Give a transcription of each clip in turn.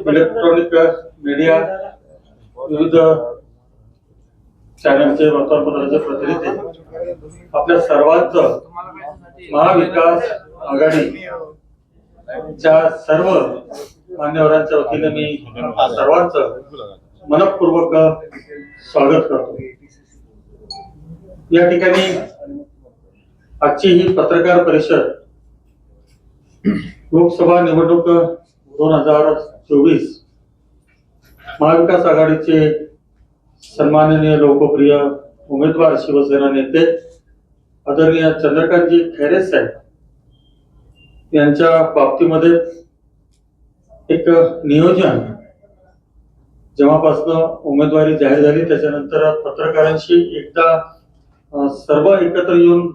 Electronic media, विविध चॅनलचे वर्तमानपत्राचे प्रतिनिधी, आपल्या सर्वांचं महाविकास आघाडीच्या सर्व मान्यवरांच्या वतीने मी सर्वांचं मनपूर्वक स्वागत करतो। या ठिकाणी आजची ही पत्रकार परिषद लोकसभा निवडणूक 2024 महाविकास आघाडीचे सन्माननीय लोकप्रिय उमेदवार शिवसेना नेते आदरणीय चंद्रकांतजी खैरे साहेब यांच्या बाबतीमध्ये एक नियोजन जेव्हापासून उमेदवारी जाहीर झाली त्याच्यानंतर पत्रकारांशी एकदा सर्व एकत्र येऊन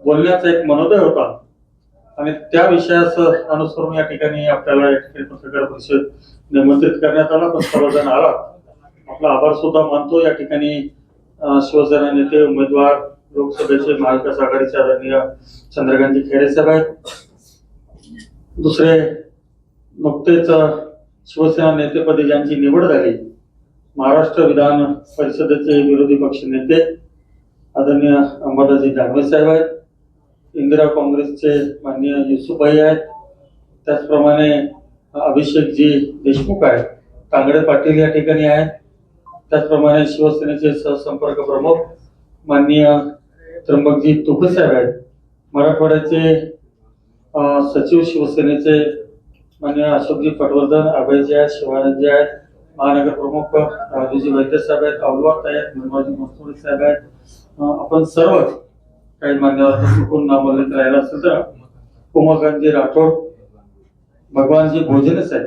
बोलण्याचा एक मनोदय होता आणि त्या विषयास अनुसरून या ठिकाणी आपल्याला पत्रकार परिषद निमंत्रित करण्यात आला। पण सर्वजण आला, आपला आभार सुद्धा मानतो। या ठिकाणी शिवसेना नेते उमेदवार लोकसभेचे महाविकास आघाडीचे आदरणीय चंद्रकांतजी खैरे साहेब आहेत। दुसरे नुकतेच शिवसेना नेतेपदी ज्यांची निवड झाली महाराष्ट्र विधान परिषदेचे विरोधी पक्ष नेते आदरणीय अंबादासजी दानवे साहेब आहेत। इंदिरा काँग्रेसचे माननीय युसुफभाई आहेत। त्याचप्रमाणे अभिषेकजी देशमुख आहेत। तांगडे पाटील या ठिकाणी आहेत। त्याचप्रमाणे शिवसेनेचे सहसंपर्क प्रमुख माननीय त्र्यंबकजी तुपे साहेब आहेत। मराठवाड्याचे सचिव शिवसेनेचे माननीय अशोकजी पटवर्धन, अभयजी आहेत, शिवानंदजी आहेत। महानगर प्रमुख राजूजी वैद्य साहेब आहेत, अवलवात आहेत, निर्मळजी मस्तुरे साहेब आहेत। आपण सर्व काही मान्यवर चुकून नामोल्लेख राहिला असेल तर उमाकांतजी राठोड, भगवानजी भोजने साहेब,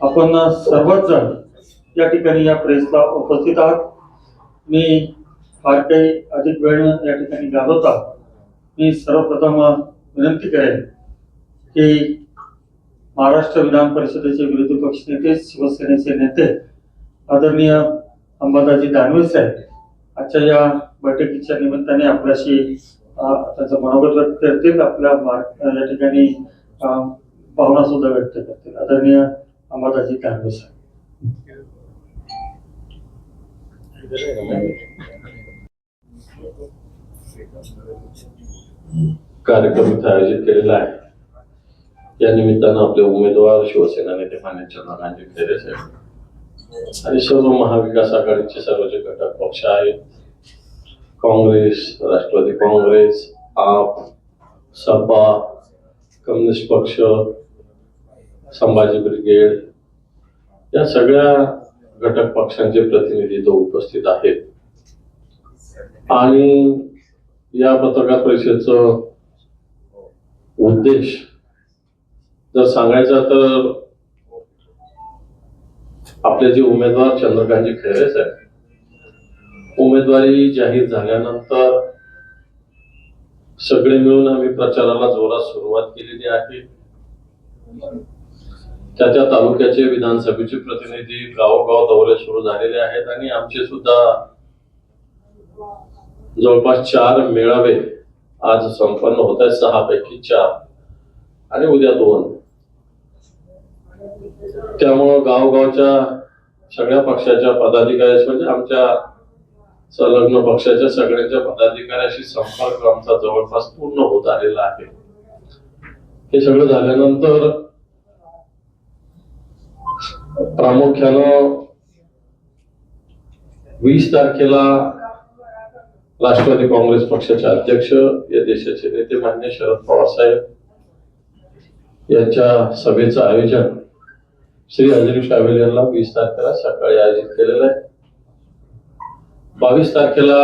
आपण सर्वच जण या ठिकाणी या प्रेसला उपस्थित आहात। मी फार काही अधिक वेळ या ठिकाणी घालवता मी सर्वप्रथम विनंती करेन की महाराष्ट्र विधान परिषदेचे विरोधी पक्ष नेते शिवसेनेचे नेते आदरणीय अंबादासजी दानवे साहेब आजच्या या बैठकीच्या निमित्ताने आपल्याशी त्यांचं मनोगत व्यक्त करतील, आपल्या या ठिकाणी भावना सुद्धा व्यक्त करतील। आदरणीय अंबादासजी दानवे साहेब। कार्यक्रम इथे आयोजित केलेला आहे। या निमित्तानं आपले उमेदवार शिवसेना नेते मान्य चंद्रकांतजी खैरे साहेब आणि सर्व महाविकास आघाडीचे सर्व जे घटक पक्ष आहेत, काँग्रेस, राष्ट्रवादी काँग्रेस, आप, सपा, कम्युनिस्ट पक्ष, संभाजी ब्रिगेड या सगळ्या घटक पक्षांचे प्रतिनिधी तो उपस्थित आहेत। आणि या पत्रकार परिषदेचा उद्देश जर सांगायचा तर आपले जे उमेदवार चंद्रकांतजी खैरे साहेब उमेदवारी जाहीर झाल्यानंतर सगळे मिळून आम्ही प्रचाराला जोरात सुरुवात केलेली आहे। त्या तालुक्याचे विधानसभेचे प्रतिनिधी गावोगाव दौरे सुरू झालेले आहेत आणि आमचे सुद्धा जवळपास 4 मेळावे आज संपन्न होत आहेत, 6 पैकी 4 आणि उद्या 2। त्यामुळं गावगावच्या सगळ्या पक्षाच्या पदाधिकारी म्हणजे आमच्या संलग्न पक्षाच्या सगळ्यांच्या पदाधिकाऱ्याशी संपर्क आमचा जवळपास पूर्ण होत आलेला आहे। हे सगळं झाल्यानंतर प्रामुख्यानं 20 तारखेला राष्ट्रवादी काँग्रेस पक्षाचे अध्यक्ष या देशाचे नेते माननीय शरद पवार साहेब यांच्या सभेचं आयोजन श्री अंजली शावेल यांना 20 तारखेला सकाळी आयोजित केलेलं आहे। 22 तारखेला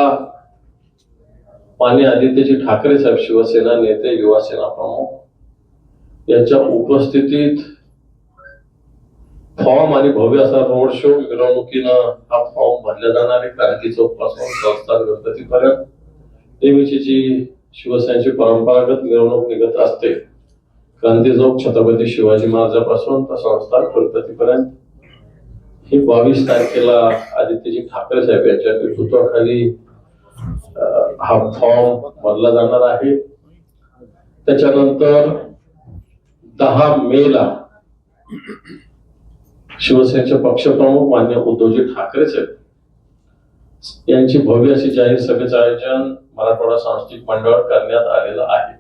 माननीय आदित्यजी ठाकरे साहेब शिवसेना नेते, युवा सेना प्रमुख यांच्या उपस्थितीत फॉर्म आणि भव्य असा रोड शो मिरवणुकीनं हा फॉर्म भरला जाणार आहे। क्रांती चौक पासून संस्थान गणपतीपर्यंत नेहमीची जी शिवसेनेची परंपरागत मिरवणूक निघत असते, क्रांती चौक छत्रपती शिवाजी महाराजांपासून तर संस्थान गणपतीपर्यंत ही 22 तारखेला आदित्यजी ठाकरे साहेब यांच्या नेतृत्वाखाली हा फॉर्म भरला जाणार आहे। त्याच्यानंतर 10 मेला शिवसेनेचे पक्षप्रमुख मान्य उद्धवजी ठाकरे साहेब यांची भव्य अशी जाहीर सभेचं आयोजन मराठवाडा सांस्कृतिक मंडळावर करण्यात आलेलं आहे.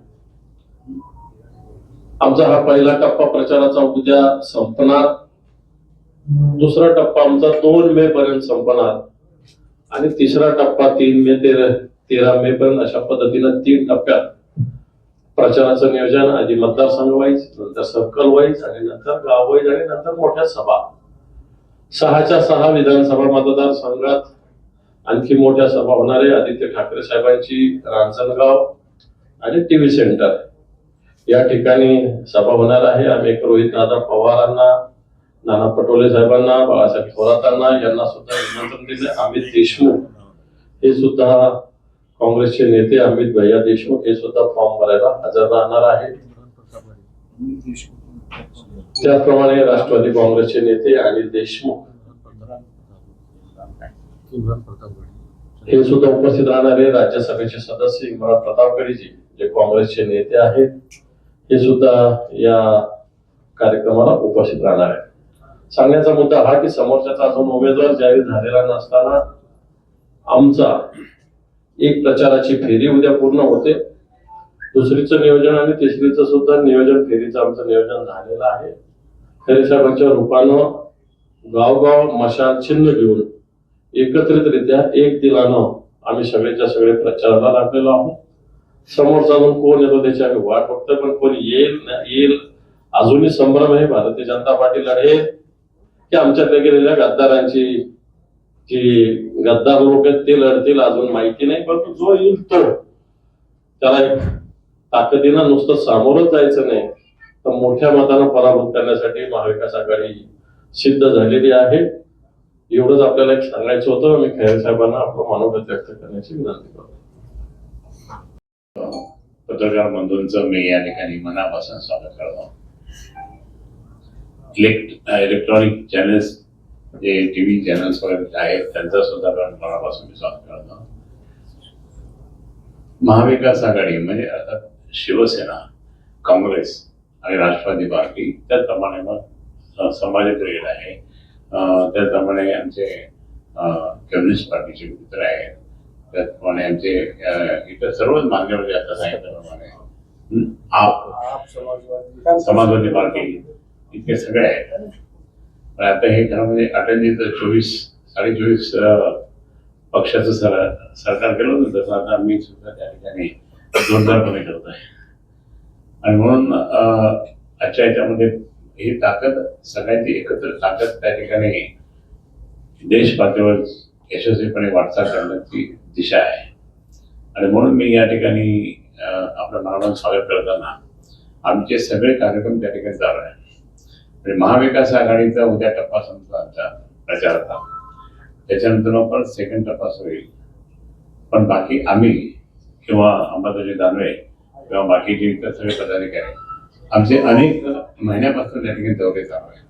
आमचा हा पहिला टप्पा प्रचाराचा उद्या संपणार. दुसरा टप्पा आमचा 2 मे पर्यंत संपणार आणि तिसरा टप्पा 3 मे ते 13 मे पर्यंत, अशा पद्धतीनं 3 टप्प्यात प्रचाराचं नियोजन, आधी मतदारसंघ वाईज, नंतर सर्कल वाईज आणि नंतर गाव वाईज आणि नंतर मोठ्या सभा. 6च्या 6 विधानसभा मतदारसंघात आणखी मोठ्या सभा होणार आहे. आदित्य ठाकरे साहेबांची रांजणगाव आणि टीव्ही सेंटर या ठिकाणी सभा होणार आहे. आम्ही रोहित दादा पवारांना, नाना पटोले साहेबांना, बाळासाहेब थोरातांना यांना सुद्धा निमंत्रण दिले. अमित देशमुख हे सुद्धा, काँग्रेसचे नेते अमित भैया देशमुख हे सुद्धा फॉर्म भरायला हजर राहणार आहेत. त्याचप्रमाणे राष्ट्रवादी काँग्रेसचे नेते अनिल देशमुख हे सुद्धा उपस्थित राहणार आहे. राज्यसभेचे सदस्य इम्रान प्रतापगडीजी जे काँग्रेसचे नेते आहेत हे सुद्धा या कार्यक्रमाला उपस्थित राहणार आहे. सांगण्याचा मुद्दा हा की समोरच्याचा अजून उमेदवार जाहीर झालेला नसताना आमचा एक प्रचाराची फेरी उद्या पूर्ण होते. दुसरीचं नियोजन आणि तिसरीचं सुद्धा नियोजन, फेरीचं आमचं नियोजन झालेलं आहे. खरे साहेबांच्या रूपानं गावगाव मशाल चिन्ह घेऊन एकत्रितरित्या एक दिलानं आम्ही सगळेच्या सगळे प्रचाराला लागलेलो आहोत. समोर जाऊन कोण येतो त्याची आम्ही वाट बघतोय, पण कोण येईल अजूनही संभ्रम आहे. भारतीय जनता पार्टी लढेल की आमच्याकडे गेलेल्या गद्दारांची जी गद्दार लोक आहेत ते लढतील अजून माहिती नाही. परंतु जो येईल तो त्याला एक ताकदीनं नुसतं सामोरच जायचं नाही, तर मोठ्या मतानं पराभूत करण्यासाठी महाविकास आघाडी सिद्ध झालेली आहे. एवढंच आपल्याला एक सांगायचं होतं. मी खैरे साहेबांना आपलं मनोगत व्यक्त करण्याची विनंती करतो. पत्रकार बंधूंचं मी या ठिकाणी मनापासून स्वागत करतो. इलेक्ट्रॉनिक चॅनल्स जे टीव्ही चॅनल्स वगैरे आहेत त्यांचं सुद्धा मनापासून मी स्वागत करतो. महाविकास आघाडी म्हणजे अर्थात शिवसेना, काँग्रेस आणि राष्ट्रवादी पार्टी, त्याचप्रमाणे मग समाज ब्रिगेड आहे, त्याचप्रमाणे आमचे कम्युनिस्ट पार्टीचे मित्र आहेत, त्याचप्रमाणे आमचे इतर सर्वच मान्यवर जे आता सांगितल्याप्रमाणे आप समाजवादी पार्टी इतके सगळे आहेत. पण आता हे खरं म्हणजे अटलजीचं 24 पक्षाचं सरकार केलं होतं, तसं आता मी सुद्धा त्या ठिकाणी जोरदारपणे करत आहे. आणि म्हणून आजच्या याच्यामध्ये ही ताकद, सगळ्यांची एकत्र ताकद त्या ठिकाणी देश पातळीवर यशस्वीपणे वाटचाल करण्याची दिशा आहे. आणि म्हणून मी या ठिकाणी आपलं मनापासून स्वागत करताना आमचे सगळे कार्यक्रम त्या ठिकाणी चालू आहे. म्हणजे महाविकास आघाडीचा उद्या टप्पा संपला आमचा प्रचाराचा, त्याच्यानंतर परत सेकंड टप्पा होईल. पण बाकी आम्ही किंवा अंबादाजी दानवे किंवा बाकीचे इतर सगळे पदाधिकारी आमचे अनेक महिन्यापासून त्या ठिकाणी दौरे चालू आहे.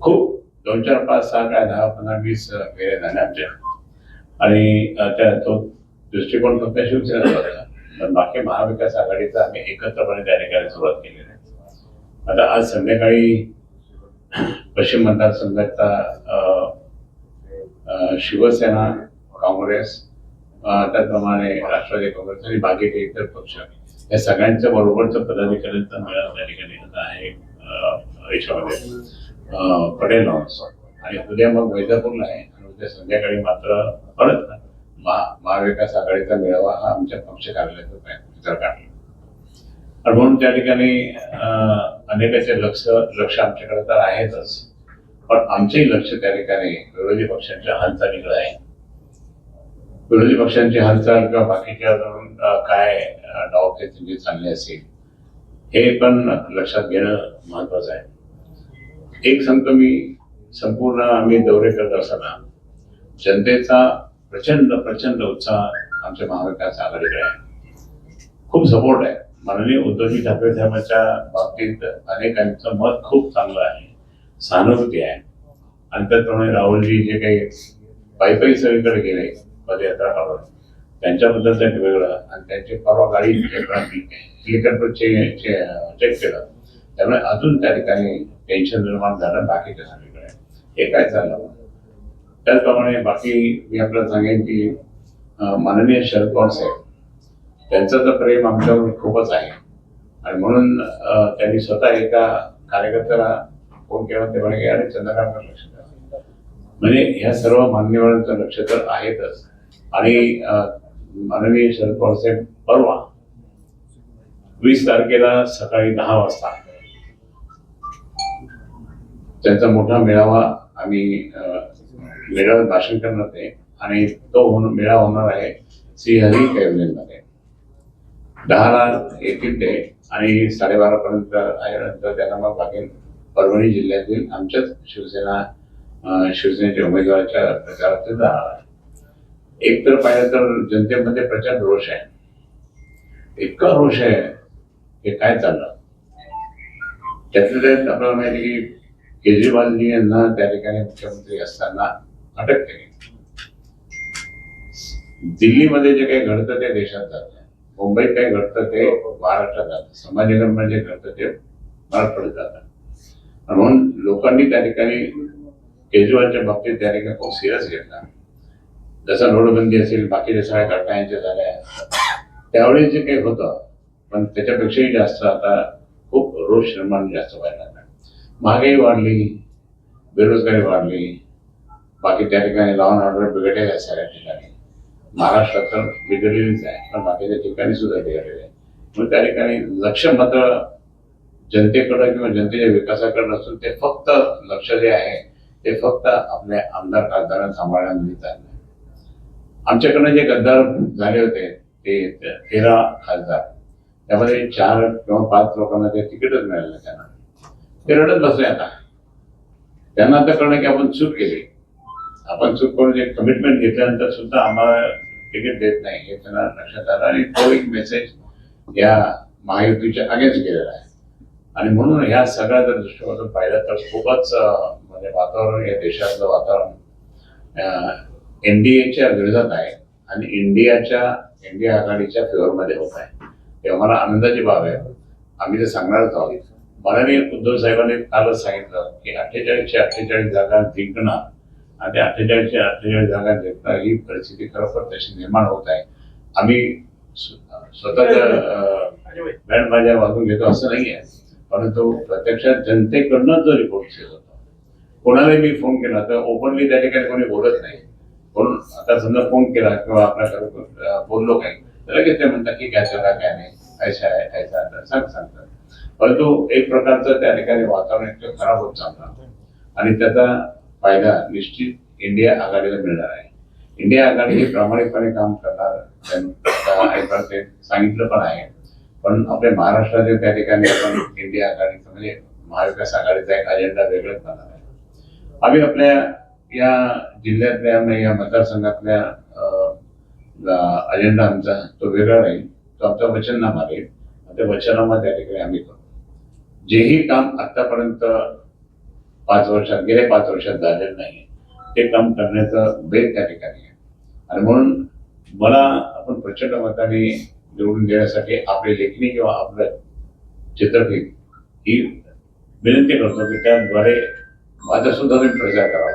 खूप 2, 4, 5, 6, 10, 15, 20 फेऱ्या झाल्या आमच्या. आणि त्या तो दृष्टिकोन फक्त शिवसेनेचा होता, पण बाकी महाविकास आघाडीचा आम्ही एकत्रपणे त्या ठिकाणी सुरुवात केलेली आहे. आता आज संध्याकाळी पश्चिम मतदारसंघाचा शिवसेना, काँग्रेस, त्याचप्रमाणे राष्ट्रवादी काँग्रेस आणि बाकीचे इतर पक्ष या सगळ्यांच्या बरोबरचं पदाधिकाऱ्यांचा मेळावा त्या ठिकाणी आहे याच्यामध्ये पटेल हाऊस. आणि उद्या मग वैजापूरला आहे. आणि उद्या संध्याकाळी मात्र परत महाविकास आघाडीचा मेळावा हा आमच्या पक्ष कार्यालयाचा काढला. आणि म्हणून त्या ठिकाणी अनेकाचे लक्ष आमच्याकडे तर आहेतच, पण आमचेही लक्ष त्या ठिकाणी विरोधी पक्षांच्या हालचालीकडे आहे. विरोधी पक्षांची हालचाल किंवा बाकीच्या काय डावपेच चालले असेल हे पण लक्षात घेणं महत्वाचं आहे. एक सांगतो मी, संपूर्ण आम्ही दौरे करत असताना जनतेचा प्रचंड उत्साह आमच्या महाविकास आघाडीकडे आहे. खूप सपोर्ट आहे. माननीय उद्धवजी ठाकरे साहेबांच्या बाबतीत अनेकांचं मत खूप चांगलं आहे, सहानुभूती आहे. आणि त्याचप्रमाणे राहुलजी जे काही पायी सगळीकडे गेले पदयात्रा काढून, त्यांच्याबद्दल त्यांनी वेगळं. आणि त्यांची परवा गाडी हेलिकॉप्टर चेक केलं, त्यामुळे अजून त्या ठिकाणी टेन्शन निर्माण झालं बाकीच्या सगळीकडे. हे काय चाललं. त्याचप्रमाणे बाकी मी आपल्याला सांगेन की माननीय शरद पवार साहेब त्यांचं तर प्रेम आमच्यावर खूपच आहे आणि म्हणून त्यांनी स्वतः एका कार्यकर्त्याला फोन केला ते म्हणे अरे चंद्रकांतवर लक्ष द्या. म्हणजे ह्या सर्व मान्यवरांचं लक्ष तर आहेतच. आणि माननीय शरद पवार साहेब परवा 20 तारखेला सकाळी 10 वाजता त्यांचा मोठा मेळावा आम्ही मेळाव्यात भाषण करणार आहे आणि तो मेळावा होणार आहे श्रीहरी कैवल्यांमध्ये. 10ला येतील ते आणि 12:30 पर्यंत आल्यानंतर त्यांना मग बाकी परभणी जिल्ह्यातील आमच्याच शिवसेनेच्या उमेदवाराच्या प्रचारात ते जाणार आहे. एक तर पाहिलं तर जनतेमध्ये प्रचंड रोष आहे. इतका रोष आहे हे काय चाललं. त्यातल्या त्यात आपल्याला माहिती की केजरीवालजी यांना त्या ठिकाणी मुख्यमंत्री असताना अटक केली. दिल्लीमध्ये जे काही घडतं ते देशात जातं, मुंबईत काय घडतं ते महाराष्ट्रात जातं, संभाजीनगरमध्ये जे घडतं ते मराठवाड्यात जातं. म्हणून लोकांनी त्या ठिकाणी केजरीवालच्या बाबतीत त्या ठिकाणी खूप सिरियस घेतला. जसं नोटबंदी असेल, बाकीच्या सगळ्या घटना यांच्या झाल्या त्यावेळी जे काही होतं, पण त्याच्यापेक्षाही जास्त आता खूप रोष निर्माण जास्त व्हायला लागला. महागाई वाढली, बेरोजगारी वाढली, बाकी त्या ठिकाणी लॉ अँड ऑर्डर बिघडलेलं आहे सगळ्या ठिकाणी. महाराष्ट्रात तर बिघडलेलीच आहे, पण बाकीच्या ठिकाणी सुद्धा बिघडलेलं आहे. मग त्या ठिकाणी लक्ष मात्र जनतेकडं किंवा जनतेच्या विकासाकडे नसून ते फक्त लक्ष जे आहे ते फक्त आपल्या आमदार खासदारांना सांभाळण्यामध्ये चाललं. आमच्याकडनं जे गद्दार झाले होते ते 13 खासदार, त्यामध्ये 4 किंवा 5 लोकांना ते तिकीटच मिळालं नाही. त्यांना ते रडत बसले. आता त्यांना आता कळलं की आपण चूक केली. आपण चूक करून एक कमिटमेंट घेतल्यानंतर सुद्धा आम्हाला तिकीट देत नाही हे त्यांना लक्षात आलं आणि तो एक मेसेज या महायुतीच्या अगेन्स्ट गेलेला आहे. आणि म्हणून ह्या सगळ्या जर दृष्टिकोनातून पाहिलं तर खूपच म्हणजे वातावरण या देशातलं वातावरण एनडीएच्या विरोधात आहे आणि इंडिया आघाडीच्या फेवरमध्ये होत आहे. ते आम्हाला आनंदाची बाब आहे. आम्ही ते सांगणारच आहोत. माननीय उद्धव साहेबांनी कालच सांगितलं की 48च्या 48 जागा जिंकणं आणि त्या 48च्या 48 जागा जिंकणं ही परिस्थिती खरोखर तशी निर्माण होत आहे. आम्ही स्वतःच्या बँड बाजा वाजून घेतो असं नाही आहे, परंतु प्रत्यक्षात जनतेकडनं जो रिपोर्ट येत होता, कोणालाही मी फोन केला तर ओपनली त्या ठिकाणी कोणी बोलत नाही. म्हणून आता समजा फोन केला किंवा आपल्याकडे बोललो काही तर लगेच ते म्हणतात की काय चला काय नाही, ऐसा आहे ऐसा सांगतात. परंतु एक प्रकारचं त्या ठिकाणी वातावरण इतकं खराब होत चाललं आणि त्याचा फायदा निश्चित इंडिया आघाडीला मिळणार आहे. इंडिया आघाडी ही प्रामाणिकपणे काम करणार ते सांगितलं पण आहे. पण आपल्या महाराष्ट्राच्या त्या ठिकाणी आपण इंडिया आघाडीचं म्हणजे महाविकास आघाडीचा एक अजेंडा वेगळाच बनणार आहे. आम्ही आपल्या या जिल्ह्यातल्या या मतदारसंघातल्या अजेंडा आमचा तो वेगळा राहील. तो आमचा वचननामा राहील. ते वचननामा त्या ठिकाणी आम्ही करू. जेही काम आतापर्यंत गेल्या 5 वर्षात झालेलं नाही ते काम करण्याचं बेत त्या ठिकाणी आहे. आणि म्हणून मला आपण प्रचंड मताने निवडून देण्यासाठी आपली लेखणी किंवा आपलं चित्रफित ही विनंती करतो की त्याद्वारे माझा सुद्धा तुम्ही प्रचार करावा.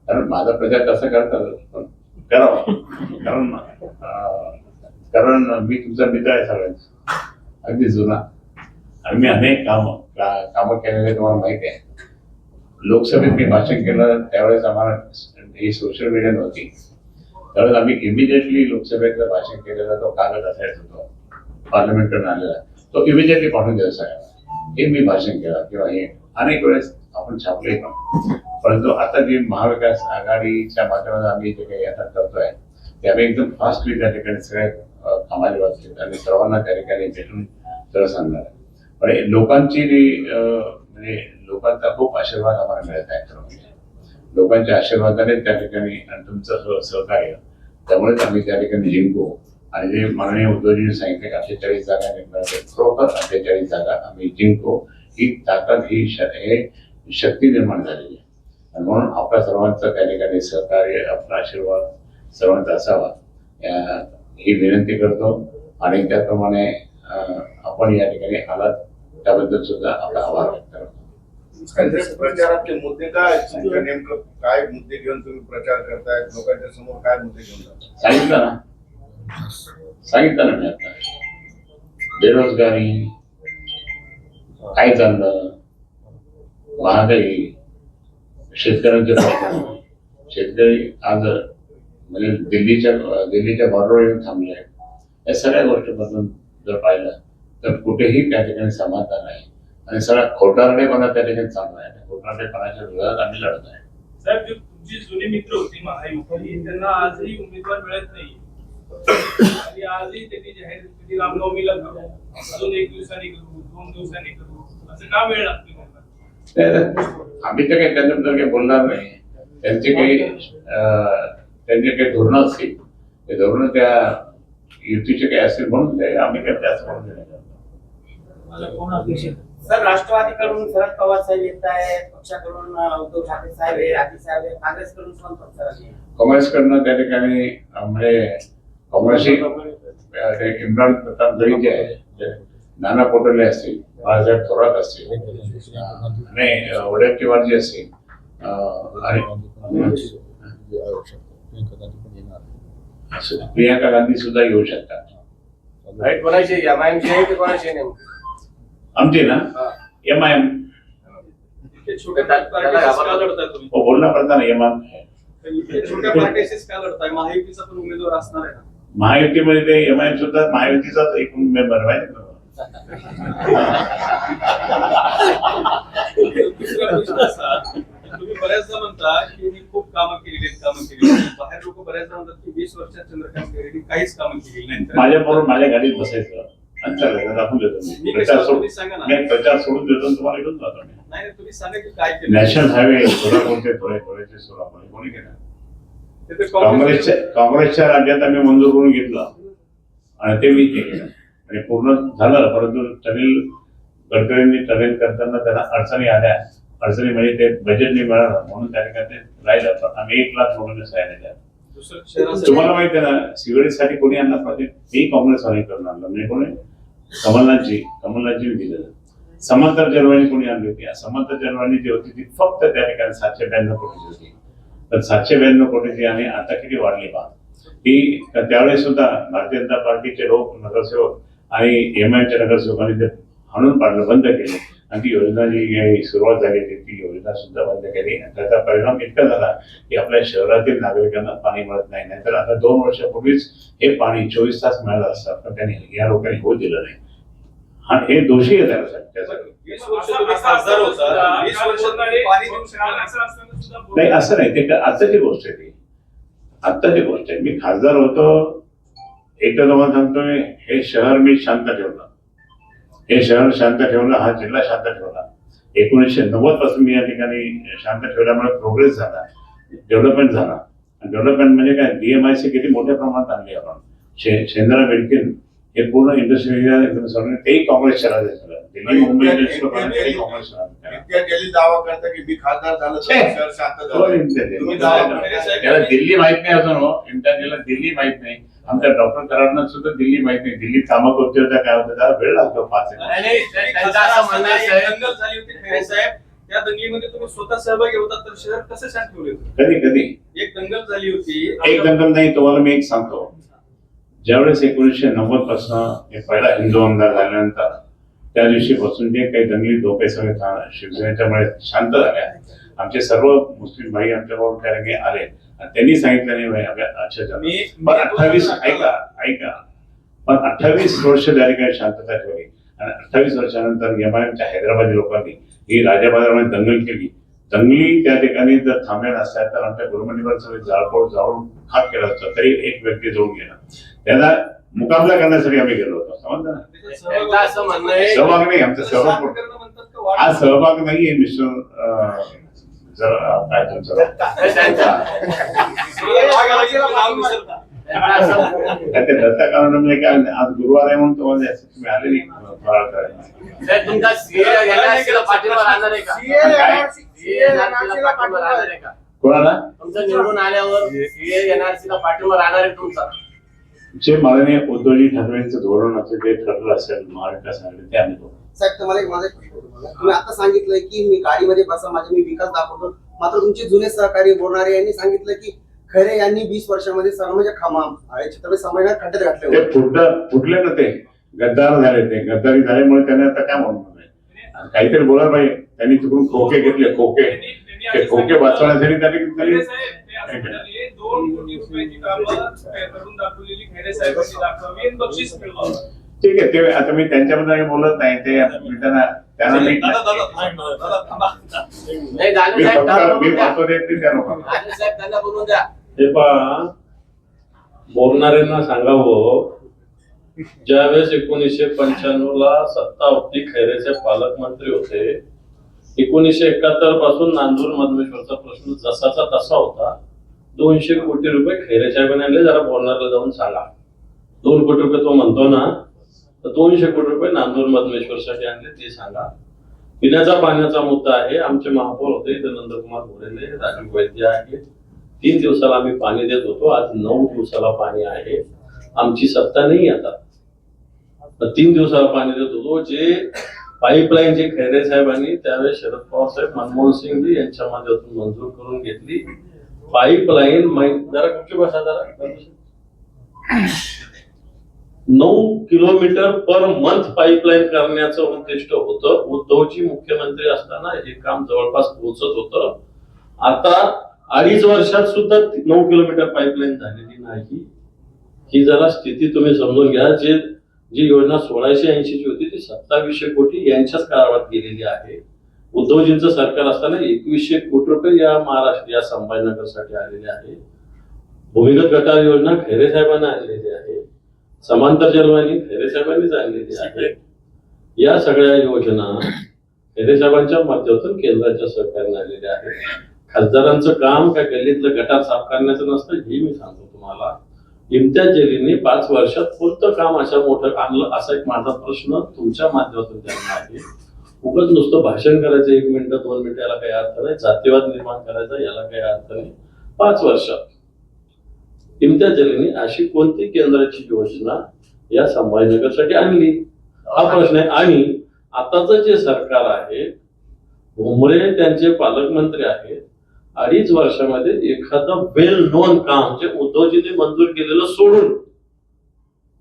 कारण माझा प्रचार तसा करतात पण करावा. कारण मी तुमचा मित्र आहे सगळ्यांचा अगदी जुना आणि मी अनेक कामं केलेले तुम्हाला माहिती आहे. लोकसभेत मी भाषण केलं त्यावेळेस आम्हाला ही सोशल मीडिया नव्हती. त्यावेळेस आम्ही इमिजिएटली लोकसभेतलं भाषण केलेला तो कागद असायचा होतो पार्लमेंटकडून आलेला तो इमिजिएटली पाठवून द्यायचा सगळ्यांना. हे मी भाषण केलं किंवा हे अनेक वेळेस आपण छापले पण. परंतु आता जी महाविकास आघाडीच्या माध्यमातून आम्ही जे काही आता करतोय ते आम्ही एकदम फास्टली त्या ठिकाणी सगळ्या कामाला वाचले आणि सर्वांना त्या ठिकाणी भेटून सगळं सांगणार आहे. पण लोकांची जी म्हणजे लोकांचा खूप आशीर्वाद आम्हाला मिळत आहे. खरं म्हणजे लोकांच्या आशीर्वादाने त्या ठिकाणी आणि तुमचं सहकार्य त्यामुळेच आम्ही त्या ठिकाणी जिंकू. आणि जे माननीय उद्धवजींनी सांगितले 48 जागा निघणार खरोखर 48 जागा आम्ही जिंकू. ही ताकद ही शक्ती निर्माण झालेली आहे. आणि म्हणून आपल्या सर्वांचं त्या ठिकाणी सहकार्य आपला आशीर्वाद सर्वांचा असावा ही विनंती करतो. आणि त्याप्रमाणे आपण या ठिकाणी आलात त्याबद्दल सुद्धा आपला आभार व्यक्त करतो. प्रचारातले मुद्दे काय तुमच्या नेमकं काय मुद्दे घेऊन तुम्ही प्रचार करताय लोकांच्या समोर काय मुद्दे घेऊन जाता? सांगितलं ना मी आता. बेरोजगारी, काय चाललं, महागाई, शेतकऱ्यांचे प्रश्न. शेतकरी आज म्हणजे दिल्लीच्या बॉर्डरवर येऊन थांबले. या सगळ्या गोष्टींमधून जर पाहिलं तर कुठेही त्या ठिकाणी समाधान नाही आणि सगळा खोटारडेपणा त्या ठिकाणी चालू आहे. खोटारडेपणाच्या विरोधात आम्ही लढत आहे. साहेब, जे तुमची जुनी मित्र होती महायुती, त्यांना आजही उमेदवार मिळत नाही आणि आजही त्यांनी जाहीर केली रामनवमीला करू, अजून 1 दिवसांनी करू, 2 दिवसांनी करू, असं का वेळ लागते? आम्ही तर काही त्यांच्याबद्दल काही बोलणार नाही. त्यांचे काही धोरणं असतील, ते धोरणं त्या युतीचे काही असतील म्हणून ते आम्ही काही त्याच म्हणून देणार. सर, राष्ट्रवादीकडून शरद पवार साहेब येत आहे, पक्षाकडून उद्धव ठाकरे साहेब आहे, आदित्य साहेब आहे, काँग्रेसकडून संपर्क सर. काँग्रेसकडनं त्या ठिकाणी म्हणजे काँग्रेसची इम्रान प्रताप गडी जे आहे, नाना पटोले असतील, बाळासाहेब थोरात असतील आणि वडेट्टीवार जे असतील आणि प्रियंका गांधी सुद्धा येऊ शकतात. कोणाची एमआयएमची आहे की कोणाची नेमकी? आमचे ना एमआयएम छोट्या पार्टीशीच का लढताय तुम्ही? बोलणं पडता ना एमआयएम छोट्या पार्टीशीच का लढताय? महायुतीचा पण उमेदवार असणार आहे ना? महायुतीमध्ये ते एमआयएम सुद्धा महायुतीचाच एक मेंबर आहे. दुसरा प्रश्न असा, तुम्ही बऱ्याचदा म्हणता की मी खूप कामं केलेली आहेत. बाहेर लोक बऱ्याचदा म्हणतात की 20 वर्षात चंद्रकांत खैरेंनी काहीच कामं केलेली नाही. माझ्याबरोबर माझ्या गाडीत बसायचं आणि चालायचं, दाखवून देतो मी. प्रचार सोडून देतो तुम्हाला घेऊन जातो मी. नाही, तुम्ही सांगा की काय केलं. नॅशनल हायवे थोड्याचे सोलापूर कोणी केलं? ते तर काँग्रेसच्या राज्यात आम्ही मंजूर करून घेतलं आणि ते मी केलं आणि पूर्ण झालं. परंतु गडकरींनी टनेल करताना त्यांना अडचणी आल्या. अडचणी म्हणजे ते बजेट नाही मिळालं म्हणून त्या ठिकाणी ते राहिलं. पण 1 लाख लोकांना सहाय्य द्या. तुम्हाला माहिती आहे ना, सिगरेटसाठी कोणी आणला पाहिजे? मी काँग्रेसवाले करून आणलं. म्हणजे कोणी? कमलनाथजी दिलं. समांतर जलवाणी कोणी आणली होती? समांतर जलवाणी जी होती ती फक्त त्या ठिकाणी 792 कोटीची होती. तर 792 कोटीची आणि आता किती वाढली पहा. ही त्यावेळेस सुद्धा भारतीय जनता पार्टीचे लोक, नगरसेवक आणि एमआयएमच्या नगरसेवकांनी ते हाणून पाडलं, बंद केलं आणि ती योजना जी सुरुवात झाली होती ती योजना सुद्धा बंद केली. त्याचा परिणाम इतका झाला की आपल्या शहरातील नागरिकांना पाणी मिळत नाही. नाहीतर आता 2 वर्षापूर्वीच हे पाणी 24 तास मिळालं असतं, पण त्यांनी या लोकांनी होऊ दिलं नाही. हा हे दोषी आहे त्यासाठी. 20 वर्ष तुम्ही खासदार होता, 20 वर्षात पाणी देऊ शकणार नाही असं नाही. ते आत्ताची गोष्ट आहे. ती आत्ताची गोष्ट आहे. मी खासदार होतो, एकदा तुम्हाला सांगतोय, हे शहर मी शांत ठेवलं. हे शहर शांत ठेवलं, हा जिल्हा शांत ठेवला. 1990 पासून मी या ठिकाणी शांत ठेवल्यामुळे प्रोग्रेस झाला, डेव्हलपमेंट झाला. डेव्हलपमेंट म्हणजे काय? DMIC किती मोठ्या प्रमाणात आणली आपण. शेंद्रा मेडकिन हे पूर्ण इंडस्ट्रियल एरिया तेही काँग्रेसच्या राज्यात झालं. दिल्ली मुंबई काँग्रेस दावा करता की मी खासदार झालं तर शहर शांत झालं. त्याला दिल्ली माहित नाही अजून. हो, इंटरनेटला दिल्ली माहित नाही. आमच्या डॉक्टर कराडांना सुद्धा दिल्ली माहित नाही. दिल्लीत कामं कोणती होत्या, काय होतं, त्याला वेळ लागतो 5 दंगल झाली होती खैरे साहेब, त्या दंगलीमध्ये तुम्ही स्वतः सहभागी होता, तर शहर कसं शांत ठेवले होते? कधी एक दंगल झाली होती. एक दंगल नाही. तुम्हाला मी एक सांगतो, ज्यावेळेस 1990 पासून पहिला हिंदू आमदार झाल्यानंतर त्या दिवशीपासून जे काही दंगली धोके सगळे शिवसेनेच्यामुळे शांत झाल्या. आमचे सर्व मुस्लिम भाई आमच्याबरोबर त्या ठिकाणी आले आणि त्यांनी सांगितलं नाही अच्छा झालं. पण 28 ऐका पण 28 वर्ष त्या ठिकाणी शांतता ठेवली आणि 28 वर्षानंतर एमआयएमच्या हैदराबादी लोकांनी ही राजाबाजारामध्ये दंगल केली. दंगली त्या ठिकाणी जर थांबल्या नसत्या तर आमच्या गुरुमंडळावर सगळे जाळून खाक केलं असतं, तरी एक व्यक्ती जळून गेला. त्याला मुकाबला करण्यासाठी आम्ही गेलो होतो. समजलं ना? सहभाग नाही आमचा. हा सहभाग नाहीये मिस्टर काय तुमचं दत्ता कारण म्हणजे काय, आज गुरुवार आहे म्हणून तुम्हाला तुम्ही आले नाही फराळ करायला. कोणाला? तुमचं निवडून आल्यावर NRC पाठिंबा राहणार आहे तुमचा? जे माननीय उद्धवजी ठाकरेंचं धोरण असेल, ते ठरलं असेल महाविकास आघाडी, ते आम्ही साहेब तुम्हाला एक माझा एक प्रश्न होता तुम्हाला. तुम्ही आता सांगितलंय की मी गाडीमध्ये बसा माझे मी विकास दाखवतो, मात्र तुमचे जुने सहकारी बोलणारे यांनी सांगितलं की खरे यांनी 20 वर्षामध्ये सर्व चित्रपट समाजात खड्ड्यात घातले ते होते. फुटले ना, ते गद्दार झाले, ते गद्दारी झाल्यामुळे त्यांनी आता काय म्हणून काहीतरी बोलायला पाहिजे. त्यांनी तिकडून खोके घेतले, खोके ते खोके वाचवण्यासाठी त्यांनी खैरे साहेब, ते असं म्हणाले, 2 कोटी रुपयाची कामं करून दाखवलेली खैरे साहेबांनी दाखवावी आणि बक्षीस मिळवावं. ठीक आहे. ते आता मी त्यांच्याबद्दल काही बोलत नाही. ते मी त्यांना नाही, गांधी साहेब त्यांना मी बोलून द्या. महत्व देत नाही त्या लोकांना. गांधी साहेब त्यांना बोलून द्या. हे पहा, बोलणाऱ्यांना सांगावं, ज्यावेळेस 1995 सत्ता होती, खैरेचे पालकमंत्री होते. 1971 पासून नांदूर मधमेश्वरचा प्रश्न जसाचा तसा होता. 200 कोटी रुपये खैरे साहेबांनी आणले. जरा बोलणाऱ्याला जाऊन सांगा, 2 कोटी रुपये तो म्हणतो ना, तर 200 कोटी रुपये नांदूर मधमेश्वरसाठी आणले ते सांगा. पिण्याचा पाण्याचा मुद्दा आहे. आमचे महापौर होते इथे नंदकुमार घोडेले, राजीव वैद्य आहे. 3 दिवसाला आम्ही पाणी देत होतो, आज 9 दिवसाला पाणी आहे. आमची सत्ता नाही आता, 3 दिवसाला पाणी देत होतो. जे पाईपलाईन जे खैरे साहेबांनी त्यावेळेस शरद पवार साहेब, मनमोहन सिंगजी यांच्या माध्यमातून मंजूर करून घेतली पाईपलाईन, जरा कुठची बसा जरा 9 किलोमीटर पर मंथ पाईपलाईन करण्याचं उद्दिष्ट होतं. उद्धवजी मुख्यमंत्री असताना हे काम जवळपास पोहोचत होतं. आता 2.5 वर्षात सुद्धा 9 किलोमीटर पाईपलाईन झालेली नाही. ही जरा स्थिती तुम्ही समजून घ्या. जी योजना 1680 ची होती ती 2700 कोटी यांच्याच काळात गेलेली आहे. उद्धवजींचं सरकार असताना 2100 कोटी रुपये या महाराष्ट्र या संभाजीनगरसाठी आलेले आहे. भूमिगत गटार योजना खैरे साहेबांना आणलेली आहे. समांतर जलवाहिनी खैरे साहेबांनीच आणलेली आहे. या सगळ्या योजना खैरे साहेबांच्या माध्यमातून केंद्राच्या सरकारने आणलेल्या आहेत. खासदारांचं काम काय गल्लीतलं गटार साफ करण्याचं नसतं, हे मी सांगतो तुम्हाला. इम्तियाज जलीलने 5 वर्षात कोणतं काम अशा मोठं आणलं, असा एक माझा प्रश्न तुमच्या माध्यमातून त्यांना आहे. उगाच नुसतं भाषण करायचं 1 मिनिटं 2 मिनिटं याला काही अर्थ नाही. जातीवाद निर्माण करायचा याला काही अर्थ नाही. 5 वर्षात इम्तियाज जलीलने अशी कोणती केंद्राची योजना या संभाजीनगरसाठी आणली, हा प्रश्न आहे. आणि आताचं जे सरकार आहे, भुमरे त्यांचे पालकमंत्री आहेत. 2.5 वर्षामध्ये एखादं वेल नोन काम जे उद्धवजींनी मंजूर केलेलं सोडून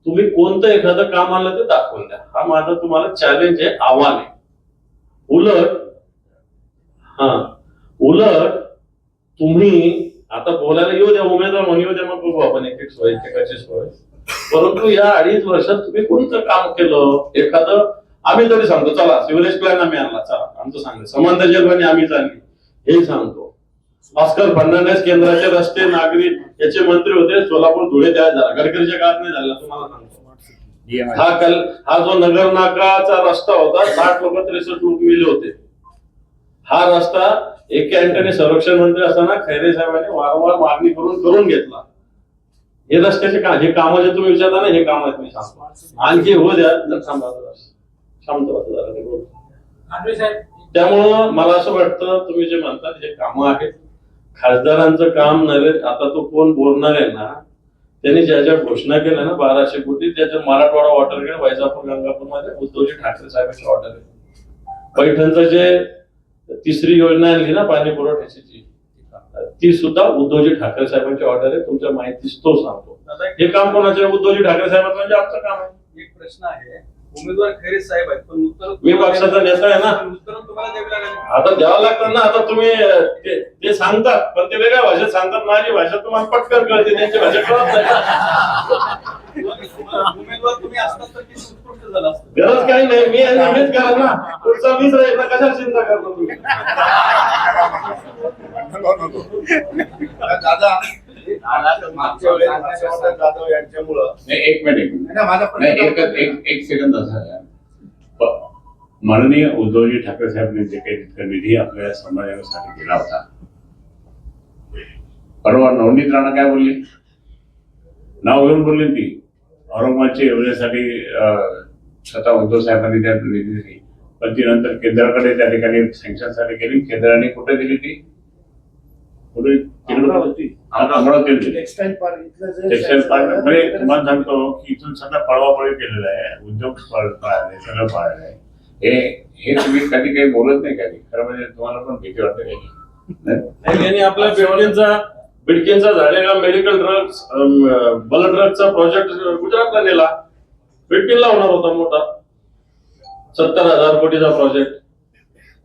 तुम्ही कोणतं एखादं काम आलं ते दाखवून द्या. हा माझा तुम्हाला चॅलेंज आहे, आव्हान आहे. उलट तुम्ही आता बोलायला येऊ द्या, उमेदवार म्हणून येऊ द्या, मग बघू आपण एक सोय, एकेकाची सोय. परंतु या 2.5 वर्षात तुम्ही कोणतं काम केलं एखादं, आम्ही तरी सांगतो चला सिव्हिलेज प्लॅन आम्ही आणला, चला आमचं सांगतो समांतर जलवाहिनी आम्ही आणली, हे सांगतो. ऑस्कर फर्नांडिस केंद्राचे रस्ते नागरी याचे मंत्री होते, सोलापूर धुळे त्या झाला, गडकरीच्या काळात नाही झाला, तुम्हाला सांगतो. हा जो नगर नाकाचा रस्ता होता, 60 लोक 63 लोक मिले होते. हा रस्ता एके अँटनी संरक्षण मंत्री असताना खैरे साहेबांनी वारंवार मागणी करून घेतला. हे रस्त्याचे काम, हे कामं जे तुम्ही विचारता ना, हे काम आहेत मी सांगतो. आणखी हो द्या, त्यामुळं मला असं वाटतं तुम्ही जे म्हणतात हे कामं आहेत. खासदारांचं काम नव्हे. आता तो कोण बोलणार आहे ना, त्यांनी ज्या ज्या घोषणा केल्या ना 1200 कोटी, त्याच्या मराठवाडा वॉटर ग्रेड वैजापूर गंगापूर मध्ये उद्धवजी ठाकरे साहेबांची ऑर्डर आहे. पैठणचं जे 3री योजना आणली ना पाणी पुरवठ्याची, ती सुद्धा उद्धवजी ठाकरे साहेबांची ऑर्डर आहे. तुमच्या माहितीच तो सांगतो. हे काम कोणाचे? उद्धवजी ठाकरे साहेबांचं, म्हणजे आमचं काम आहे. एक प्रश्न आहे, उमेदवार खैरे साहेब आहेत पण उत्तर मी पक्षाचा नेता आहे ना, उत्तर तुम्हाला द्यावी लागेल. आता द्यावं लागतं ना. आता तुम्ही ते सांगतात पण ते वेगळ्या भाषेत सांगतात. माझी भाषा तुम्हाला पटकन कळते, त्यांची भाषा कळत नाही. उमेदवार तुम्ही असतात तर किती उत्कृष्ट झालं असतं. गरज काही नाही, मी मीच करा ना, पुढचा मीच राहील ना, कशाला चिंता करतो तुम्ही? दादा मागच्या वेळेस हर्षवर्धन जाधव यांच्यामुळं नाही, एक मिनिट माझा एक सेकंद असा आहे. माननीय उद्धवजी ठाकरे साहेबांनी जे काही तितका निधी आपल्या समाजासाठी दिला होता, परवा नवनीत राणा काय बोलली, नाव घेऊन बोलली ती औरंगाबादच्या योजनेसाठी स्वतः उद्धव साहेबांनी त्या निधी दिली, पण ती नंतर केंद्राकडे त्या ठिकाणी सँक्शनसाठी गेली. केंद्राने कुठे दिली ती? कुठे? अमरावतीत दिली. टेक्सटाईल पार्क म्हणजे तुम्हाला सांगतो की इथून सगळं पळवापळी केलेलं आहे, उद्योग पळाले, सगळं पळालं आहे. हे तुम्ही कधी काही बोलत नाही कधी, खरं म्हणजे तुम्हाला पण भीती वाटते काही? नाही, यांनी आपल्या बिडकींचा झालेला मेडिकल ड्रग्स ब्लड ड्रगचा प्रोजेक्ट गुजरातला नेला. बिडकीनला होणार होता मोठा 70,000 कोटीचा प्रोजेक्ट.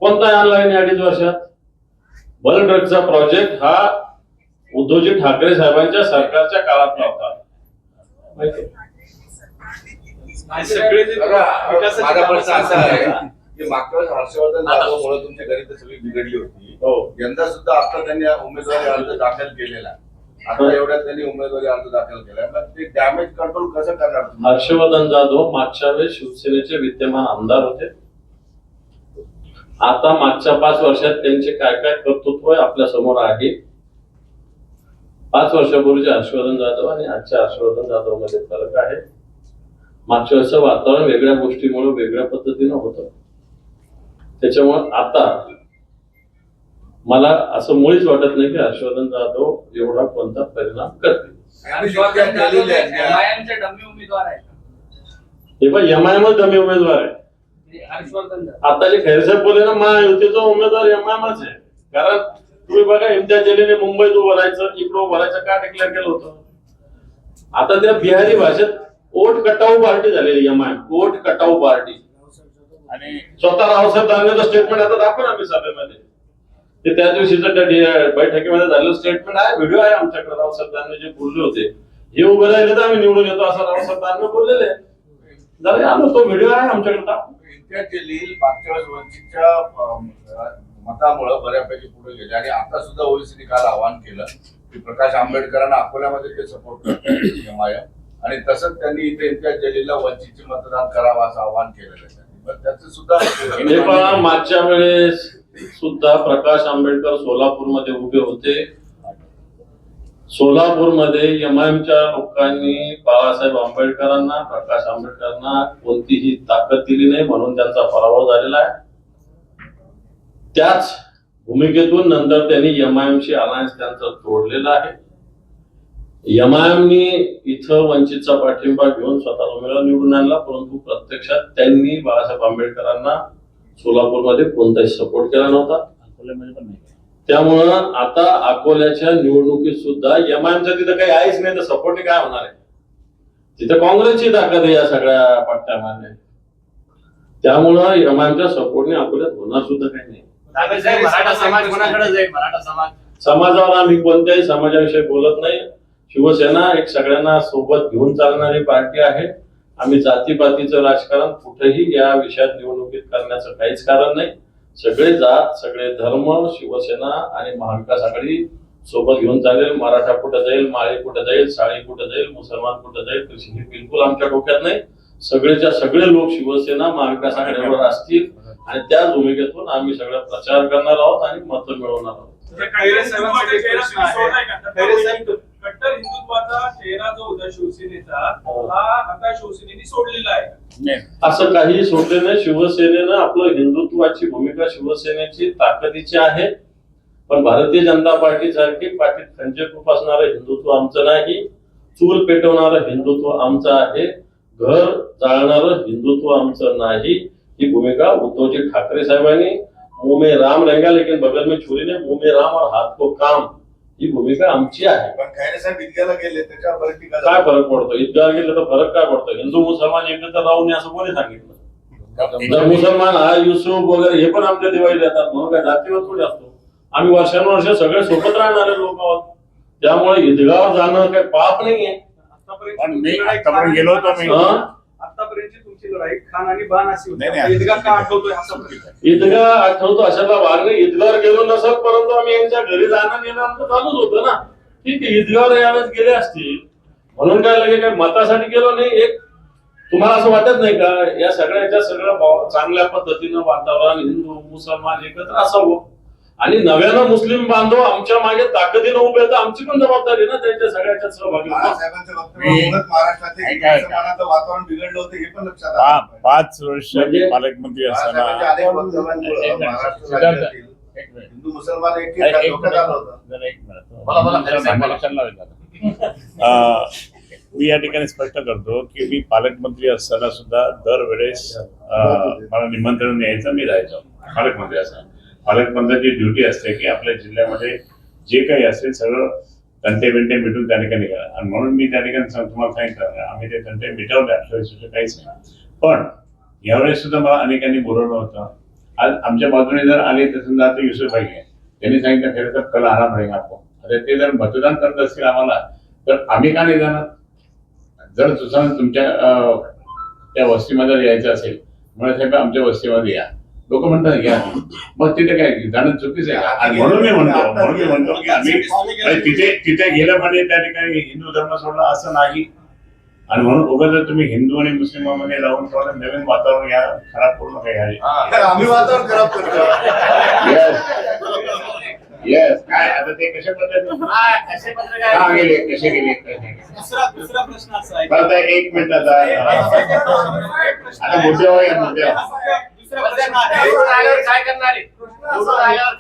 कोणता आणला यांनी 2.5 वर्षात? ब्लड ड्रगचा प्रोजेक्ट हा उद्धवजी ठाकरे साहेबांच्या सरकारच्या काळातला होता. माहिती आहे? सगळे जे विकासाची माझा प्रश्न कामं असा आहे की मागच्या वेळेस हर्षवर्धन जाधवमुळे तुमची गणित सगळी बिघडली होती. हो. यंदा सुद्धा आता त्यांनी उमेदवारी अर्ज दाखल केलेला आहे. आता एवढ्यात त्यांनी उमेदवारी अर्ज दाखल केलाय, मग ते डॅमेज कंट्रोल कसं करणार तुम्ही? हर्षवर्धन जाधव मागच्या वेळेस शिवसेनेचे विद्यमान आमदार होते. आता मागच्या 5 वर्षात त्यांचे काय काय कर्तृत्व आपल्या समोर आहे. 5 वर्षापूर्वीचे हर्षवर्धन जाधव आणि आजच्या हर्षवर्धन जाधव मध्ये फरक आहे. मागच्या वेळेचं वातावरण वेगळ्या गोष्टीमुळे वेगळ्या पद्धतीनं होतं. त्याच्यामुळे आता मला असं मुळीच वाटत नाही की हर्षवर्धन जाधव एवढा कोणता परिणाम करतील. हर्षवर्धन जाधव हे MIM चे डमी उमेदवार आहेत. हे पण MIM डमी उमेदवार आहे. हर्षवर्धन जाधव आता जे खैरसाहेब बोलले ना, महायुतीचा उमेदवार MIMच आहे. कारण तुम्ही बघा, इम्तियाज जलीलने मुंबईत उभं राहायचं, इकडं उभं राहायचं का डिक्लेअर केलं होतं? आता त्या बिहारी भाषेत ओट कटाऊ पार्टी झालेली MIM, ओट कटाऊ पार्टी. आणि स्वतः रावसाहेब दानवेचं स्टेटमेंट आता दाखवून आम्ही सभेमध्ये. ते त्या दिवशीचं त्या बैठकीमध्ये झालेलं स्टेटमेंट आहे, व्हिडिओ आहे आमच्याकडे. रावसाहेब दानवे जे बोलले होते, हे उभे राहिले तर आम्ही निवडून येतो असं रावसाहेब दानवे बोललेले. जरा आलो, तो व्हिडिओ आहे आमच्याकडे. इम्तियाज जलील मागच्या वेळेस वंचितच्या मतामुळे बऱ्यापैकी पुढे गेले आणि आता सुद्धा ओबीसीने काल आवाहन केलं की प्रकाश आंबेडकरांना अकोल्यामध्ये ते सपोर्ट करतात MIM, आणि तसंच त्यांनी इथे इम्तियाज जलीलला वंचितचे मतदान करावं असं आवाहन केलेलं आहे. पण त्याचं सुद्धा हे पहा, मागच्या वेळेस सुद्धा प्रकाश आंबेडकर सोलापूरमध्ये उभे होते. सोलापूरमध्ये MIMच्या लोकांनी बाळासाहेब आंबेडकरांना, प्रकाश आंबेडकरांना कोणतीही ताकद दिली नाही, म्हणून त्यांचा पराभव झालेला आहे. त्याच भूमिकेतून नंतर त्यांनी MIMशी अलायन्स त्यांचं तोडलेलं आहे. MIMनी इथं वंचितचा पाठिंबा घेऊन स्वतःला उमेदवार निवडून आणला, परंतु प्रत्यक्षात त्यांनी बाळासाहेब आंबेडकरांना सोलापूरमध्ये कोणताही सपोर्ट केला नव्हता. त्यामुळं आता अकोल्याच्या निवडणुकीत सुद्धा MIMचं तिथं काही आहेच नाही, तर सपोर्ट काय होणार आहे? तिथं काँग्रेसची ताकद आहे या सगळ्या पट्ट्यामध्ये. त्यामुळं MIMच्या सपोर्टने अकोल्यात होणार सुद्धा काही नाही. मराठा समाज कोणाकडे जाईल? मराठा समाज समाजावर आम्ही कोणत्याही समाजाविषयी बोलत नाही. शिवसेना एक सगळ्यांना सोबत घेऊन चालणारी पार्टी आहे. आम्ही जातीपातीचं राजकारण कुठेही या विषयात निवडणुकीत करण्याचं काहीच कारण नाही. सगळे जात, सगळे धर्म शिवसेना आणि महाविकास आघाडी सोबत घेऊन चालेल. मराठा कुठं जाईल, माळी कुठं जाईल, साळी कुठं जाईल, मुसलमान कुठं जाईल, हे बिलकुल आमच्या डोक्यात नाही. सगळेच्या सगळे लोक शिवसेना महाविकास आघाडीवर असतील आणि त्या भूमिकेतून आम्ही सगळा प्रचार करणार आहोत आणि मतं मिळवणार आहोत. खैरे साहेबांचा एक प्रश्न आहे. खैरे साहेब, कट्टर हिंदुत्वाचा चेहरा जो होता शिवसेनेचा, हा आता शिवसेनेने सोडलेला आहे. असं काही सोडले नाही. शिवसेनेनं आपलं हिंदुत्वाची भूमिका शिवसेनेची ताकदीची आहे, पण भारतीय जनता पार्टी सारखी पाठीत खंजीर खुपसणारं हिंदुत्व आमचं नाही. चूल पेटवणारं हिंदुत्व आमचं आहे. घर जाळणारं हिंदुत्व आमचं नाही. ही भूमिका उद्धवजी ठाकरे साहेबांनी, मुंह में राम रहेगा लेकिन बगल में छुरी नहीं, मुंह में राम और हाथ को काम, ही भूमिका आमची आहे. पण खैरे साहेब ईदगाहला गेले, त्याच्यावर बरं टीका काय फरक पडतो? ईदगाह गेले तर फरक काय पडतो? हिंदू मुसलमान एकत्र राहून नये असं कोणी सांगितलं? जर मुसलमान हा युसुफ वगैरे हे पण आमच्या दिवाळीला येतात, म्हणून काय जातीवर थोडी असतो. आम्ही वर्षानुवर्ष सगळे सोबत राहणारे लोक आहोत. त्यामुळे ईदगाह जाणं काही पाप नाहीये. पण मी आतापर्यंत गेलो होतो मी. आतापर्यंतची तुमची लढाई खान आणि बाण अशी नाही, होती. नाही. ईदगाह का आठवतोय असा प्रश्न. ईदगाह आठवतो अशाला भाग नाही. ईदगाह गेलो नसत, परंतु आम्ही यांच्या घरी जाणं येणं आमचं चालूच होतं ना. ठीक आहे, ईदगाह यावेळेस गेले असतील म्हणून काय लगे काय मतासाठी गेलो नाही. एक तुम्हाला असं वाटत नाही का या सगळ्याच्या सगळं चांगल्या पद्धतीनं वातावरण हिंदू मुसलमान एकत्र असावं आणि नव्यानं मुस्लिम बांधव आमच्या मागे ताकदीनं उभे, तर आमची पण जबाबदारी ना त्यांच्या सगळ्याच्या सहभागी. बाळासाहेबांचं वक्तव्यामुळेच महाराष्ट्रातील मुसलमानाचं वातावरण बिघडलं होतं, हे पण लक्षात आलं पाहिजे. 5 वर्ष म्हणजे पालकमंत्री असताना बाळासाहेबांच्या अनेक वक्तव्यांमुळे महाराष्ट्र राज्यातील हिंदू मुसलमान धोक्यात आलं होतं. मी या ठिकाणी स्पष्ट करतो की मी पालकमंत्री असताना सुद्धा दरवेळेस मला निमंत्रण यायचं, मी जायचो पालकमंत्री असताना. पालकमंत्र्याची ड्युटी असते की आपल्या जिल्ह्यामध्ये जे काही असेल सगळं तंटे बिंटे मिटून त्या ठिकाणी करा, आणि म्हणून मी त्या ठिकाणी तुम्हाला सांगितलं आम्ही ते तंटे मिटवले, अक्षरशः काहीच नाही. पण यावेळेस सुद्धा मला अनेकांनी बोलवलं होतं. आज आमच्या बाजूने जर आले तर समजा आता युसुफ भाई आहे, त्यांनी सांगितलं खरं तर कल आना पडेगा आपको. अरे ते जर मतदान करत असतील आम्हाला तर आम्ही का नाही जाणार? जर तुमच्या त्या वस्तीमध्ये जर यायचं असेल म्हणून साहेब आमच्या वस्तीमध्ये या, लोक म्हणतात या, मग तिथे काय जाणं चुकीचं आहे का? आणि म्हणून मी म्हणतो की आम्ही तिथे गेलं म्हणजे त्या ठिकाणी हिंदू धर्म सोडला असं नाही. आणि म्हणून उगाच जर तुम्ही हिंदू आणि मुस्लिमांमध्ये राहून थोडं नवीन वातावरण घ्या, खराब करू नका ह्या. आम्ही वातावरण खराब करतो. येस काय आता ते कशा पद्धतीने कसे गेले दुसरा प्रश्न असा आहे आता एक मिनिट आता मुद्द्यावर या मुद्द्यावर. दुसरा प्रश्न आहे काय करणार आहे?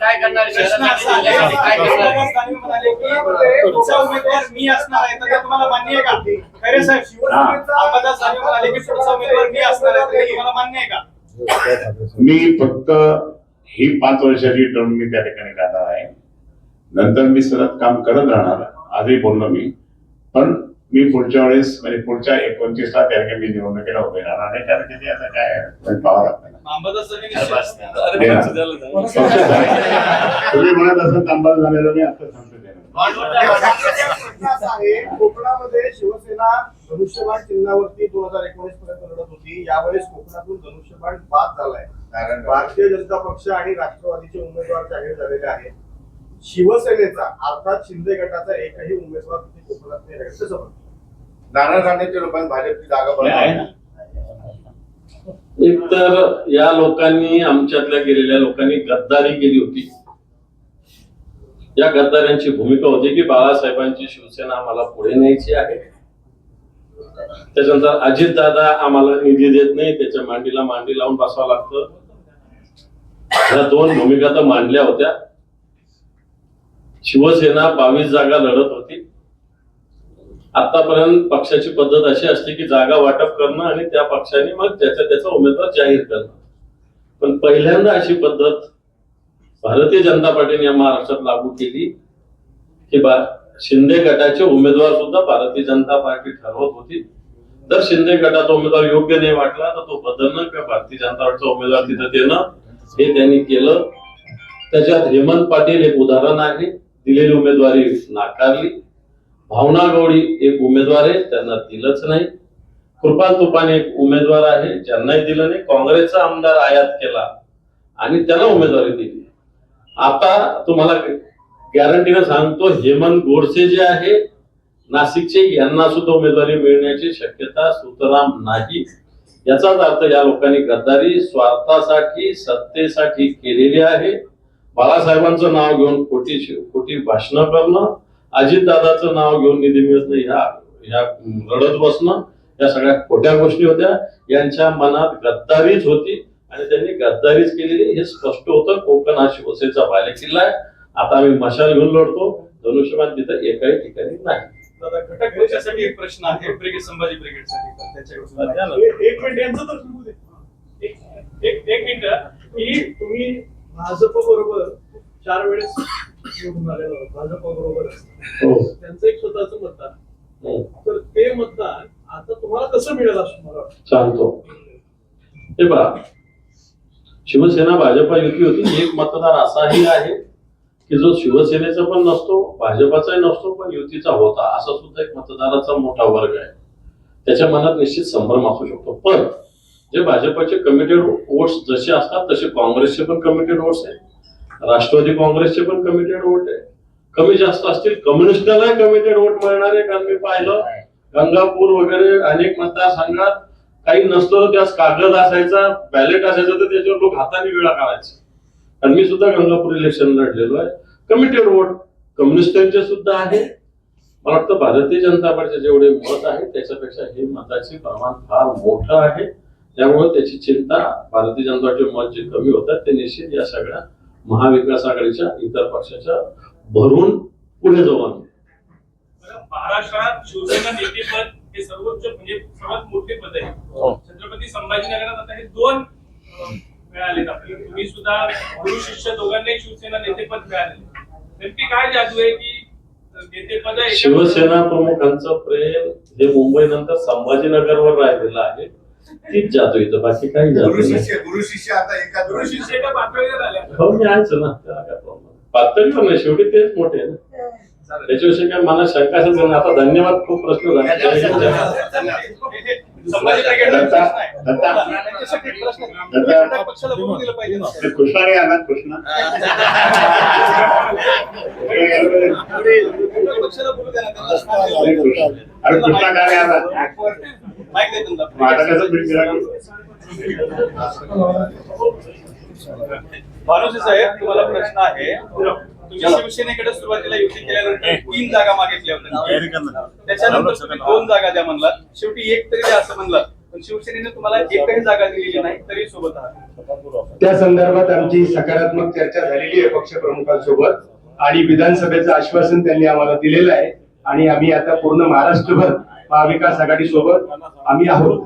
काय करणार आहे? प्रश्न असा आहे, काय करणार आहे? साहेब म्हणाले की पुढचा उमेदवार मी असणार आहे, तर ते तुम्हाला मान्य आहे का? खरे साहेब अंबादास साहेब म्हणाले की पुढचा उमेदवार मी असणार आहे, तर ते तुम्हाला मान्य आहे का? मी फक्त ही 5 वर्षाची टर्म मी त्या ठिकाणी राहणार आहे, नंतर मी सतत काम करत राहणार. आजही बोललो मी, पण मी पुढच्या वेळेस म्हणजे पुढच्या 29ला त्या ठिकाणी मी निवडणुकीला उभे राहणार आणि त्यासाठी आता काय पाहावं लागतं. अंबादास साहेब तुम्ही म्हणत असं तांबाल झालेलं मी आता सांगतो. प्रश्न असा आहे, कोकणामध्ये शिवसेना धनुष्यबाण चिन्हावरती 2019 पर्यंत लढत होती. यावेळेस कोकणातून धनुष्यबाण बाद झालाय. भारतीय जनता पक्ष आणि राष्ट्रवादीचे उमेदवार जाहीर झालेले आहेत. शिवसेनेचा अर्थात शिंदे गटाचा एकही उमेदवार तिथे कोकणात नाही राहील. कसं बघता? नाना साठेच्या लोकांनी भाजपची जागा आहे बनवली. ना. एक तर या लोकांनी आमच्यातल्या गेलेल्या लोकांनी गद्दारी केली होती. या गद्दारांची भूमिका होती की बाळासाहेबांची शिवसेना आम्हाला पुढे न्यायची आहे. त्याच्यानंतर अजितदादा आम्हाला निधी देत नाही, त्याच्या मांडीला मांडी लावून बसावं लागतं. ह्या 2 भूमिका तर मांडल्या होत्या. शिवसेना 22 जागा लढत होती. आतापर्यंत पक्षाची पद्धत अशी असते की जागा वाटप करणं आणि त्या पक्षाने मग त्याचा उमेदवार जाहीर करणं. पण पहिल्यांदा अशी पद्धत भारतीय जनता पार्टीने या महाराष्ट्रात लागू केली की शिंदे गटाचे उमेदवार सुद्धा भारतीय जनता पार्टी ठरवत होती. जर शिंदे गटाचा उमेदवार योग्य नाही वाटला तर तो बदलणं किंवा भारतीय जनता पार्टीचा उमेदवार तिथं देणं हे त्यांनी केलं. त्याच्यात हेमंत पाटील एक उदाहरण आहे. दिलेली उमेदवारी नाकारली. भावना गवळी एक उमेदवार आहे, त्यांना दिलंच नाही. कृपाल तुपाने एक उमेदवार आहे, ज्यांनाही दिलं नाही. काँग्रेसचा आमदार आयात केला आणि त्याला उमेदवारी दिली. आता तुम्हाला गॅरंटीने सांगतो, हेमंत गोडसे जे आहे नाशिकचे, यांना सुद्धा उमेदवारी मिळण्याची शक्यता सुतराम नाही. याचाच अर्थ या लोकांनी गद्दारी स्वार्थासाठी सत्तेसाठी केलेली आहे. बाळासाहेबांचं नाव घेऊन खोटी भाषणं करणं, अजितदादाचं नाव घेऊन निधी मिळत नाही ह्या रडत बसणं, या सगळ्या खोट्या गोष्टी होत्या. यांच्या मनात गद्दारीच होती आणि त्यांनी गद्दारीच केलेली हे स्पष्ट होतं. कोकण हा शिवसेनेचा बालेकिल्ला आहे. आता आम्ही मशाल घेऊन लढतो. धनुष्यबाण तिथं एकाही ठिकाणी नाही. दादा, घटक पक्षासाठी एक प्रश्न आहे, ब्रिगेड संभाजी ब्रिगेडसाठी. त्याच्याकडे एक मिनिट यांचं तर सुरू दे. एक मिनिट की तुम्ही भाजप बरोबर 4 वेळेस निवडून आलेलो आहोत. भाजप बरोबर त्यांचं एक स्वतःचं मतदान, तर ते मतदान आता तुम्हाला कसं मिळेल असं मला वाटतं? सांगतो. हे पहा, शिवसेना भाजपा युती होती. एक मतदार असाही आहे की जो शिवसेनेचा पण नसतो, भाजपाचाही नसतो, पण युतीचा होता. असा सुद्धा एक मतदाराचा मोठा वर्ग आहे. त्याच्या मनात निश्चित संभ्रम असू शकतो. पण जे भाजपचे कमिटेड वोट्स जसे असतात तसे काँग्रेसचे पण कमिटेड वोट्स आहेत. राष्ट्रवादी काँग्रेसचे पण कमिटेड वोट आहे. कमी जास्त असतील. कम्युनिस्टला कमिटेड वोट मिळणार आहे. कारण मी पाहिलं गंगापूर वगैरे अनेक मतदारसंघात काही नसलं तर त्यास कागद असायचा, बॅलेट असायचं, तर त्याच्यावर लोक हाताने वेळा काढायचे. आणि मी सुद्धा गंगापूर इलेक्शन लढलेलो आहे. कमिटेड वोट कम्युनिस्टांचे सुद्धा आहे. मला वाटतं भारतीय जनता पार्टीचे जेवढे मत आहे त्याच्यापेक्षा हे मताचे प्रमाण फार मोठं आहे. त्यामुळे त्याची चिंता भारतीय जनता पार्टीचे मत जे कमी होतात ते निश्चित या सगळ्या महाविकास आघाडीच्या इतर पक्षाच्या भरून पुढे जाऊ आम्ही. महाराष्ट्रात शिवसेना नेतेपद हे सर्वोच्च म्हणजे सर्वात मोठे पद आहे. छत्रपती संभाजीनगरात आता हे 2 मिळालेत आपल्याला. तुम्ही सुद्धा गुरु शिष्य दोघांनाही शिवसेना नेतेपद मिळाले. नेमकी काय जादू आहे की नेतेपद शिवसेना प्रमुखांचं प्रेम हे मुंबई नंतर संभाजीनगरवर राहिलेलं आहे. तीच जादू इथं, बाकी काही जादू गुरु नाही. शिष्य आता एका गुरु शिष्य एका पातळीवर आल्या. हो, मी आहेच ना, त्याला काय प्रॉब्लेम. पातळीवर नाही, शेवटी तेच मोठे आहे ना. त्याच्याविषयी काय मला शंकाच नाही. आता धन्यवाद, खूप प्रश्न झाले. संभाजी ब्रिगेडचा प्रश्न आहे. पक्षाला बोलू दिलं पाहिजे ना. कृष्णा नाही आला कृष्णा पक्षाला बोलू द्या ना. अरे कृष्णा काय आला माहिती आहे तुमचा. माझा कसं बीट गेला भानुसे साहेब, तुम्हाला प्रश्न आहे. तुम्ही शिवसेनेकडे सुरुवातीला युती केल्यानंतर 3 जागा मागितल्या होत्या. त्याच्यानंतर तुम्ही 2 जागा द्या म्हणलात. शेवटी 1 तरी द्या असं म्हणलात. पण शिवसेनेने तुम्हाला एकही जागा दिलेली नाही, तरी सोबत आहात. त्या संदर्भात आमची सकारात्मक चर्चा झालेली आहे पक्षप्रमुखांसोबत आणि विधानसभेचं आश्वासन त्यांनी आम्हाला दिलेलं आहे आणि आम्ही आता पूर्ण महाराष्ट्रभर महाविकास आघाडी सोबत आम्ही आहोत.